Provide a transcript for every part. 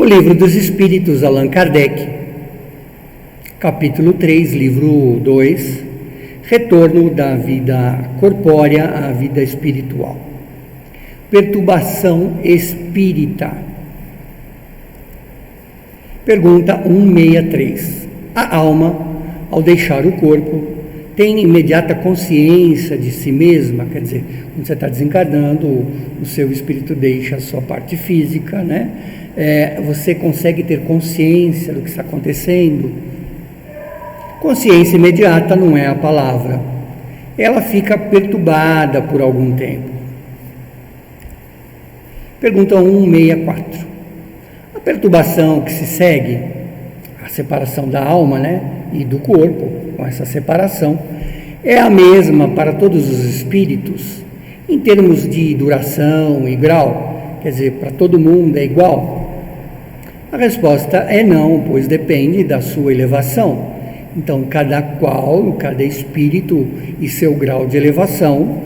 Livro dos Espíritos, Allan Kardec, capítulo 3, livro 2, Retorno da vida corpórea à vida espiritual. Perturbação espírita. Pergunta 163. A alma, ao deixar o corpo, tem imediata consciência de si mesma? Quer dizer, quando você está desencarnando, o seu espírito deixa a sua parte física, né? Você consegue ter consciência do que está acontecendo? Consciência imediata não é a palavra. Ela fica perturbada por algum tempo. Pergunta 164. A perturbação que se segue, a separação da alma, né, e do corpo, com essa separação, é a mesma para todos os espíritos, em termos de duração e grau? Quer dizer, para todo mundo é igual? A resposta é não, pois depende da sua elevação. Então, cada espírito e seu grau de elevação,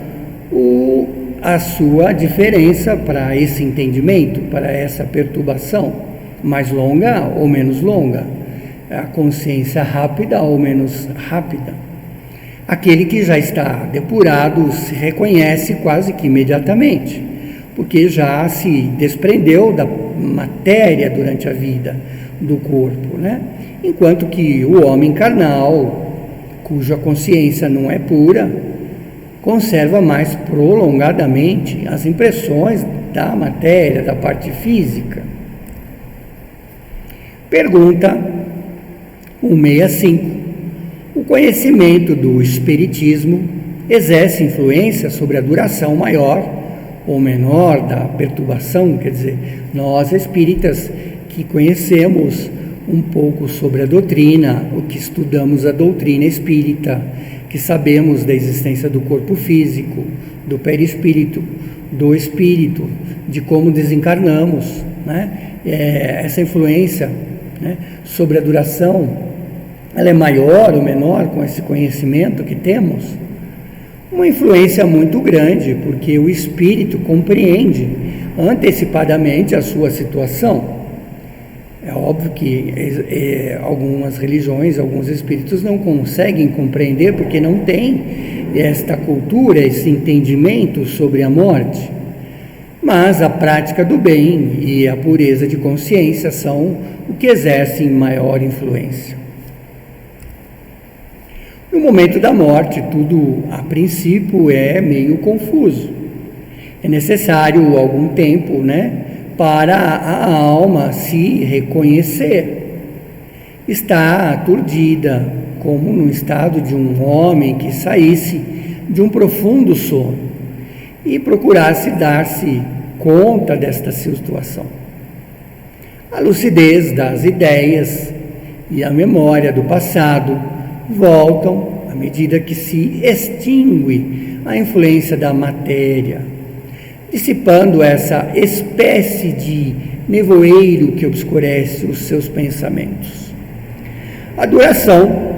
a sua diferença para esse entendimento, para essa perturbação, mais longa ou menos longa, a consciência rápida ou menos rápida. Aquele que já está depurado se reconhece quase que imediatamente, porque já se desprendeu da matéria durante a vida do corpo, né? Enquanto que o homem carnal, cuja consciência não é pura, conserva mais prolongadamente as impressões da matéria, da parte física. Pergunta 165. O conhecimento do espiritismo exerce influência sobre a duração maior ou menor da perturbação? Quer dizer, nós espíritas que conhecemos um pouco sobre a doutrina, o que estudamos a doutrina espírita, que sabemos da existência do corpo físico, do perispírito, do espírito, de como desencarnamos, né? Essa influência, né, sobre a duração, ela é maior ou menor com esse conhecimento que temos? Uma influência muito grande, porque o espírito compreende antecipadamente a sua situação. É óbvio que algumas religiões, alguns espíritos não conseguem compreender porque não têm esta cultura, esse entendimento sobre a morte. Mas a prática do bem e a pureza de consciência são o que exercem maior influência. No momento da morte, tudo a princípio é meio confuso. É necessário algum tempo, né, para a alma se reconhecer. Está aturdida, como no estado de um homem que saísse de um profundo sono e procurasse dar-se conta desta situação. A lucidez das ideias e a memória do passado voltam à medida que se extingue a influência da matéria, dissipando essa espécie de nevoeiro que obscurece os seus pensamentos. A duração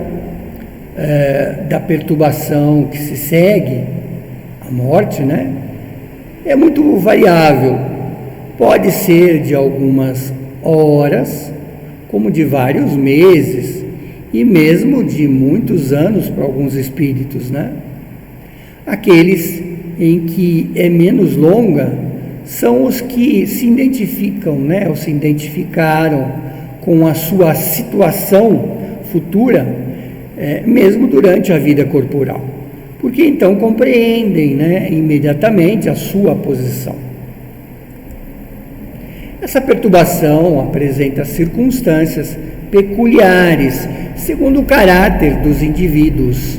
da perturbação que se segue à morte, né, é muito variável. Pode ser de algumas horas, como de vários meses, e mesmo de muitos anos para alguns espíritos, né? Aqueles em que é menos longa são os que se identificam, né, ou se identificaram com a sua situação futura, mesmo durante a vida corporal, porque então compreendem, né, imediatamente a sua posição. Essa perturbação apresenta circunstâncias peculiares segundo o caráter dos indivíduos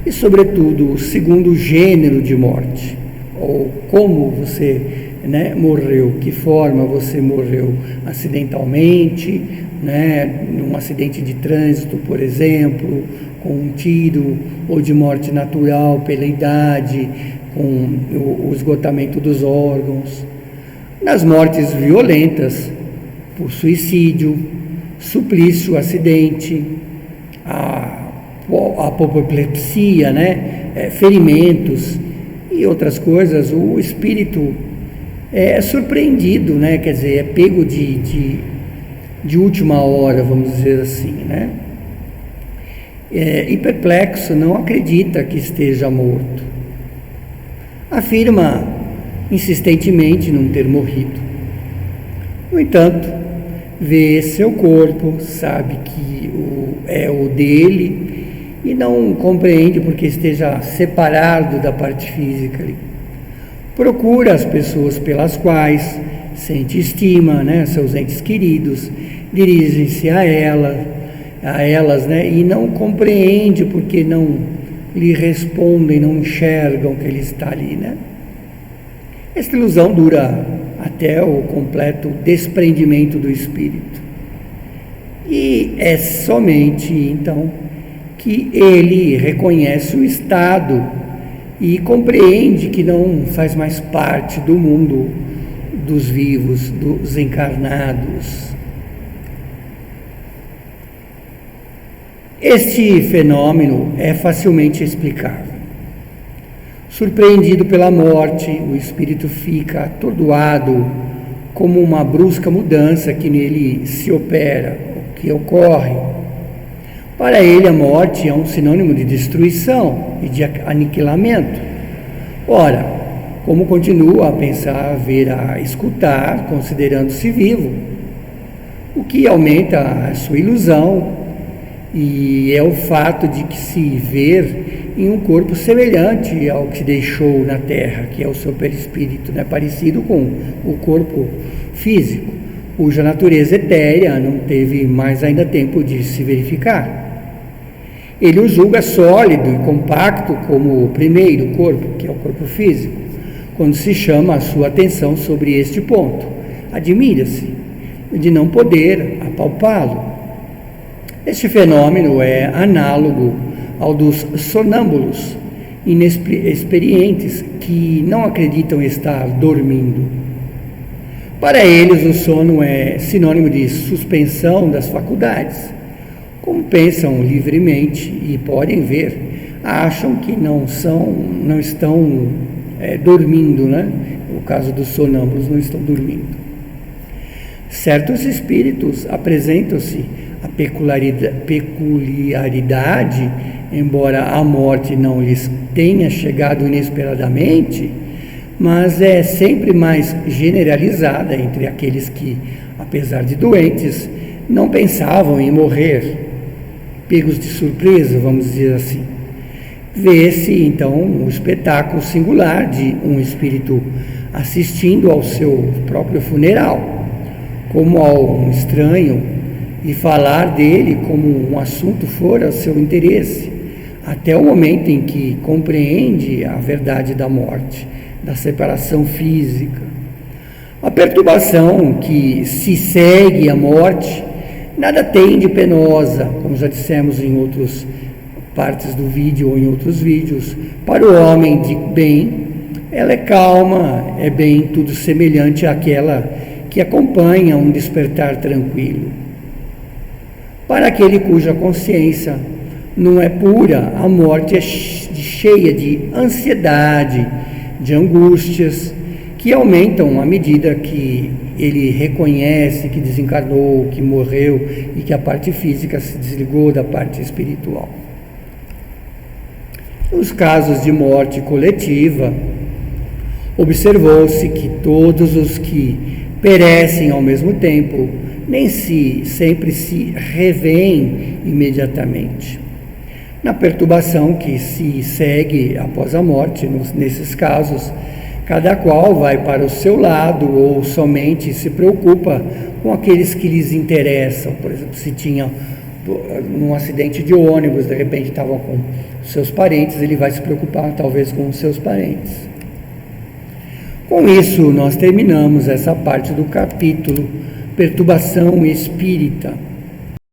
e, sobretudo, segundo o gênero de morte, ou como você, né, morreu, que forma você morreu, acidentalmente, né, num acidente de trânsito, por exemplo, com um tiro, ou de morte natural pela idade, com o esgotamento dos órgãos. Nas mortes violentas, por suicídio, suplício, acidente, a apoplexia, né, ferimentos e outras coisas, o espírito é surpreendido, né, quer dizer, é pego de de última hora, vamos dizer assim, né? E perplexo, não acredita que esteja morto. Afirma insistentemente não ter morrido. No entanto, vê seu corpo, sabe que é o dele e não compreende porque esteja separado da parte física ali. Procura as pessoas pelas quais sente estima, né, seus entes queridos, dirige-se a elas, né, e não compreende porque não lhe respondem, não enxergam que ele está ali, né? Esta ilusão dura até o completo desprendimento do espírito. E é somente então que ele reconhece o estado e compreende que não faz mais parte do mundo dos vivos, dos encarnados. Este fenômeno é facilmente explicável. Surpreendido pela morte, o espírito fica atordoado como uma brusca mudança que nele se opera, que ocorre. Para ele, a morte é um sinônimo de destruição e de aniquilamento. Ora, como continua a pensar, ver, a escutar, considerando-se vivo, o que aumenta a sua ilusão, e é o fato de que se ver em um corpo semelhante ao que deixou na Terra, que é o seu perispírito, né? Parecido com o corpo físico, cuja natureza etérea não teve mais ainda tempo de se verificar. Ele o julga sólido e compacto como o primeiro corpo, que é o corpo físico. Quando se chama a sua atenção sobre este ponto, admira-se de não poder apalpá-lo. Este fenômeno é análogo ao dos sonâmbulos inexperientes que não acreditam estar dormindo. Para eles, o sono é sinônimo de suspensão das faculdades. Como pensam livremente e podem ver, acham que não estão dormindo, né? No caso dos sonâmbulos, não estão dormindo. Certos espíritos apresentam-se a peculiaridade, embora a morte não lhes tenha chegado inesperadamente, mas é sempre mais generalizada entre aqueles que, apesar de doentes, não pensavam em morrer, pegos de surpresa, vamos dizer assim. Vê-se, então, um espetáculo singular de um espírito assistindo ao seu próprio funeral, como a um estranho, e falar dele como um assunto fora seu interesse, até o momento em que compreende a verdade da morte, da separação física. A perturbação que se segue à morte nada tem de penosa, como já dissemos em outras partes do vídeo ou em outros vídeos. Para o homem de bem, ela é calma, é bem tudo semelhante àquela que acompanha um despertar tranquilo. Para aquele cuja consciência não é pura, a morte é cheia de ansiedade, de angústias, que aumentam à medida que ele reconhece que desencarnou, que morreu e que a parte física se desligou da parte espiritual. Nos casos de morte coletiva, observou-se que todos os que perecem ao mesmo tempo nem sempre se revêem imediatamente. Na perturbação que se segue após a morte, nesses casos, cada qual vai para o seu lado ou somente se preocupa com aqueles que lhes interessam. Por exemplo, se tinha num acidente de ônibus, de repente estavam com seus parentes, ele vai se preocupar talvez com os seus parentes. Com isso, nós terminamos essa parte do capítulo Perturbação Espírita.